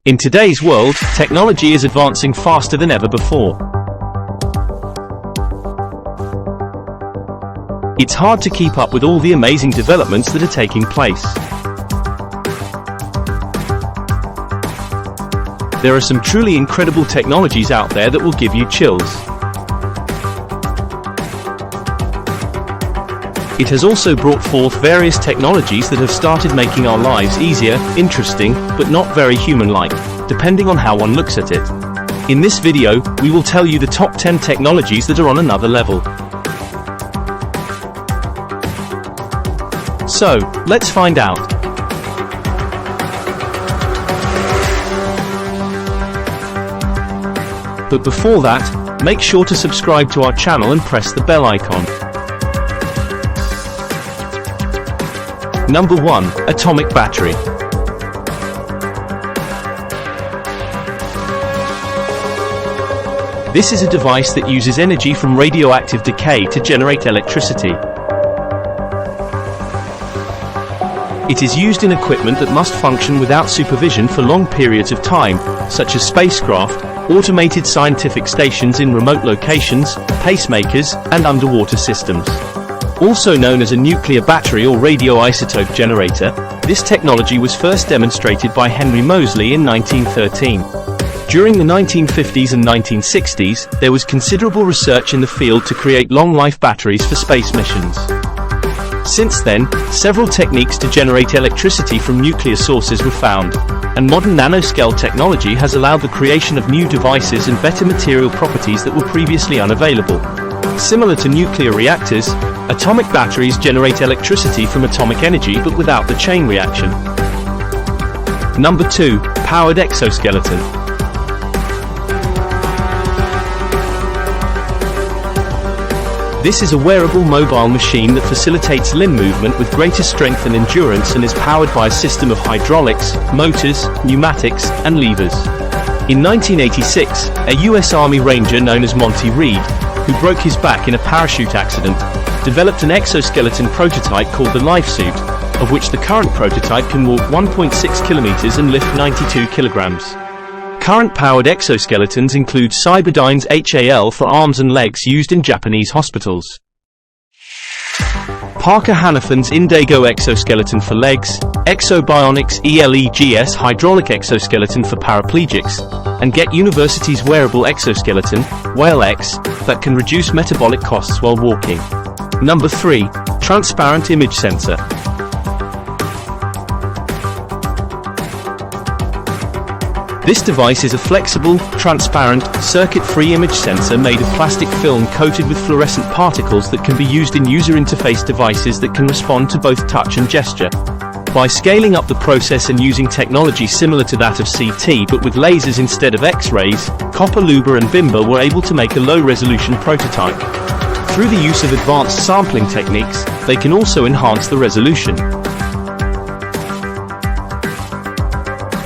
In today's world, technology is advancing faster than ever before. It's hard to keep up with all the amazing developments that are taking place. There are some truly incredible technologies out there that will give you chills. It has also brought forth various technologies that have started making our lives easier, interesting, but not very human-like, depending on how one looks at it. In this video, we will tell you the top 10 technologies that are on another level. So, let's find out. But before that, make sure to subscribe to our channel and press the bell icon. Number 1. Atomic battery. This is a device that uses energy from radioactive decay to generate electricity. It is used in equipment that must function without supervision for long periods of time, such as spacecraft, automated scientific stations in remote locations, pacemakers, and underwater systems. Also known as a nuclear battery or radioisotope generator, this technology was first demonstrated by Henry Moseley in 1913. During the 1950s and 1960s, there was considerable research in the field to create long-life batteries for space missions. Since then, several techniques to generate electricity from nuclear sources were found, and modern nanoscale technology has allowed the creation of new devices and better material properties that were previously unavailable. Similar to nuclear reactors, atomic batteries generate electricity from atomic energy but without the chain reaction. Number 2. Powered exoskeleton. This is a wearable mobile machine that facilitates limb movement with greater strength and endurance and is powered by a system of hydraulics, motors, pneumatics, and levers. In 1986, a US Army Ranger known as Monty Reed, who broke his back in a parachute accident, developed an exoskeleton prototype called the Life Suit, of which the current prototype can walk 1.6 kilometers and lift 92 kilograms. Current powered exoskeletons include Cyberdyne's HAL for arms and legs used in Japanese hospitals, Parker Hannafin's Indego exoskeleton for legs, Exobionics ELEGS hydraulic exoskeleton for paraplegics, and Get University's wearable exoskeleton, Whale-X, that can reduce metabolic costs while walking. Number 3. Transparent image sensor. This device is a flexible, transparent, circuit-free image sensor made of plastic film coated with fluorescent particles that can be used in user interface devices that can respond to both touch and gesture. By scaling up the process and using technology similar to that of CT but with lasers instead of X-rays, Copper Luber and Bimba were able to make a low-resolution prototype. Through the use of advanced sampling techniques, they can also enhance the resolution.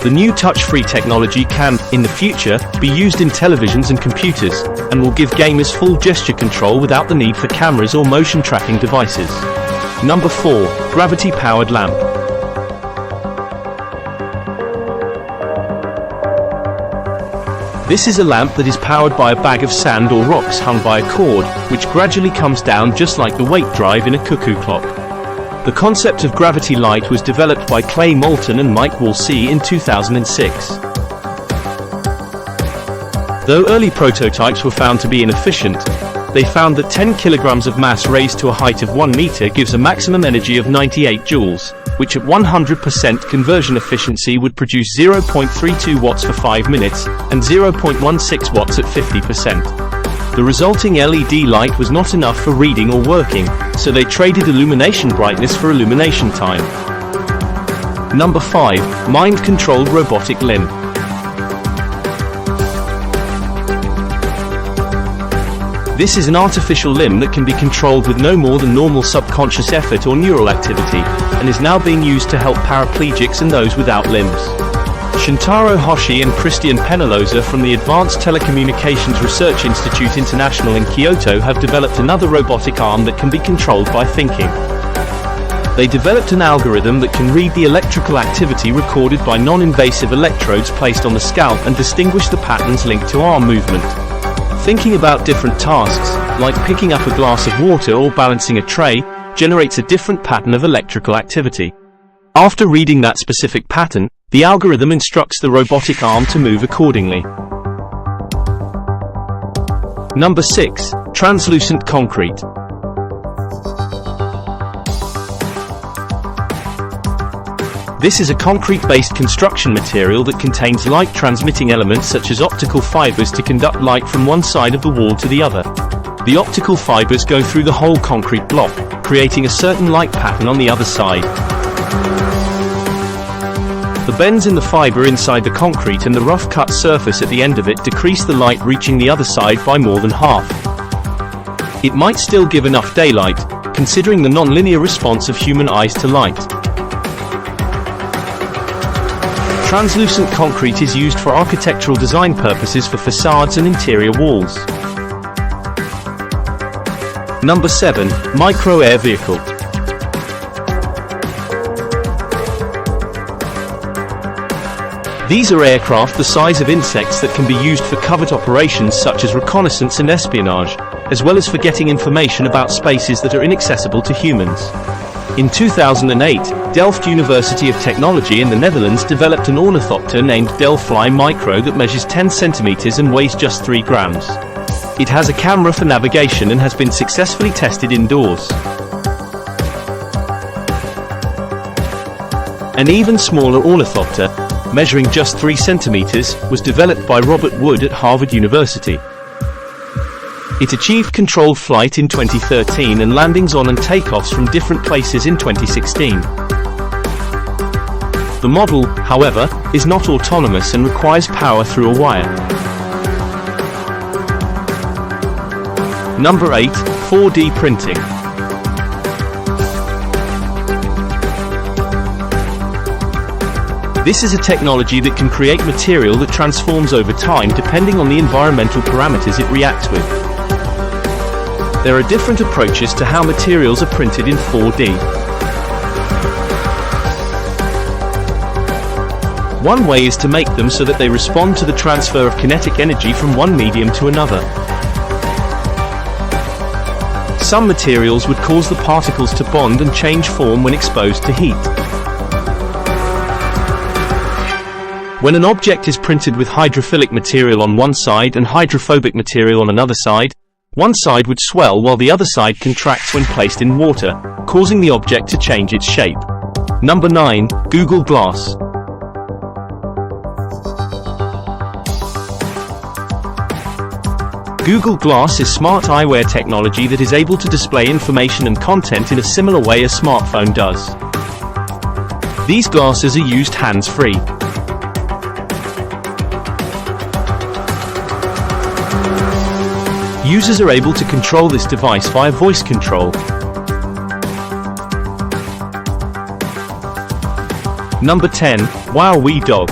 The new touch-free technology can, in the future, be used in televisions and computers, and will give gamers full gesture control without the need for cameras or motion tracking devices. Number 4. Gravity-powered lamp. This is a lamp that is powered by a bag of sand or rocks hung by a cord, which gradually comes down just like the weight drive in a cuckoo clock. The concept of gravity light was developed by Clay Moulton and Mike Woolsey in 2006. Though early prototypes were found to be inefficient, they found that 10 kilograms of mass raised to a height of 1 meter gives a maximum energy of 98 joules, which at 100% conversion efficiency would produce 0.32 watts for 5 minutes, and 0.16 watts at 50%. The resulting LED light was not enough for reading or working, so they traded illumination brightness for illumination time. Number 5. Mind-controlled robotic limb. This is an artificial limb that can be controlled with no more than normal subconscious effort or neural activity, and is now being used to help paraplegics and those without limbs. Shintaro Hoshi and Christian Penaloza from the Advanced Telecommunications Research Institute International in Kyoto have developed another robotic arm that can be controlled by thinking. They developed an algorithm that can read the electrical activity recorded by non-invasive electrodes placed on the scalp and distinguish the patterns linked to arm movement. Thinking about different tasks, like picking up a glass of water or balancing a tray, generates a different pattern of electrical activity. After reading that specific pattern, the algorithm instructs the robotic arm to move accordingly. Number 6. Translucent concrete. This is a concrete-based construction material that contains light-transmitting elements such as optical fibers to conduct light from one side of the wall to the other. The optical fibers go through the whole concrete block, creating a certain light pattern on the other side. The bends in the fiber inside the concrete and the rough cut surface at the end of it decrease the light reaching the other side by more than half. It might still give enough daylight, considering the non-linear response of human eyes to light. Translucent concrete is used for architectural design purposes for facades and interior walls. Number 7. Micro-air vehicle. These are aircraft the size of insects that can be used for covert operations such as reconnaissance and espionage, as well as for getting information about spaces that are inaccessible to humans. In 2008, Delft University of Technology in the Netherlands developed an ornithopter named Delphi Micro that measures 10 centimeters and weighs just 3 grams. It has a camera for navigation and has been successfully tested indoors. An even smaller ornithopter, measuring just 3 centimeters, was developed by Robert Wood at Harvard University. It achieved controlled flight in 2013 and landings on and takeoffs from different places in 2016. The model, however, is not autonomous and requires power through a wire. Number 8. 4D printing. This is a technology that can create material that transforms over time depending on the environmental parameters it reacts with. There are different approaches to how materials are printed in 4D. One way is to make them so that they respond to the transfer of kinetic energy from one medium to another. Some materials would cause the particles to bond and change form when exposed to heat. When an object is printed with hydrophilic material on one side and hydrophobic material on another side, one side would swell while the other side contracts when placed in water, causing the object to change its shape. Number 9. Google Glass. Google Glass is smart eyewear technology that is able to display information and content in a similar way a smartphone does. These glasses are used hands-free. Users are able to control this device via voice control. Number 10. Wow-Wee Dog.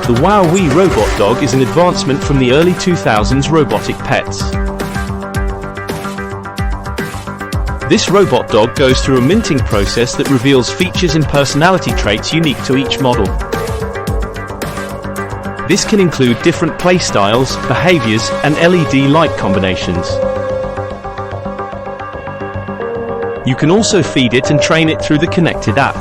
The Wow-Wee robot dog is an advancement from the early 2000s robotic pets. This robot dog goes through a minting process that reveals features and personality traits unique to each model. This can include different play styles, behaviors, and LED light combinations. You can also feed it and train it through the connected app.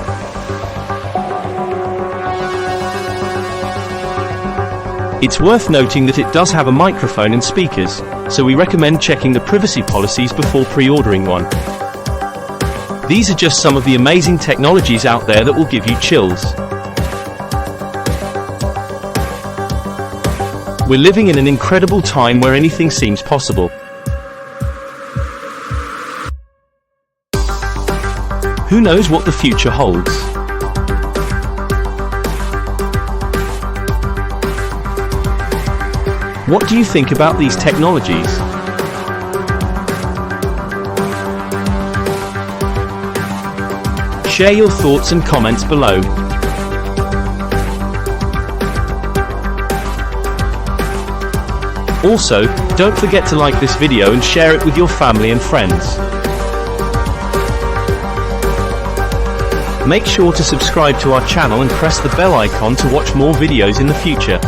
It's worth noting that it does have a microphone and speakers, so we recommend checking the privacy policies before pre-ordering one. These are just some of the amazing technologies out there that will give you chills. We're living in an incredible time where anything seems possible. Who knows what the future holds? What do you think about these technologies? Share your thoughts and comments below. Also, Don't forget to like this video and share it with your family and friends. Make sure to subscribe to our channel and press the bell icon to watch more videos in the future.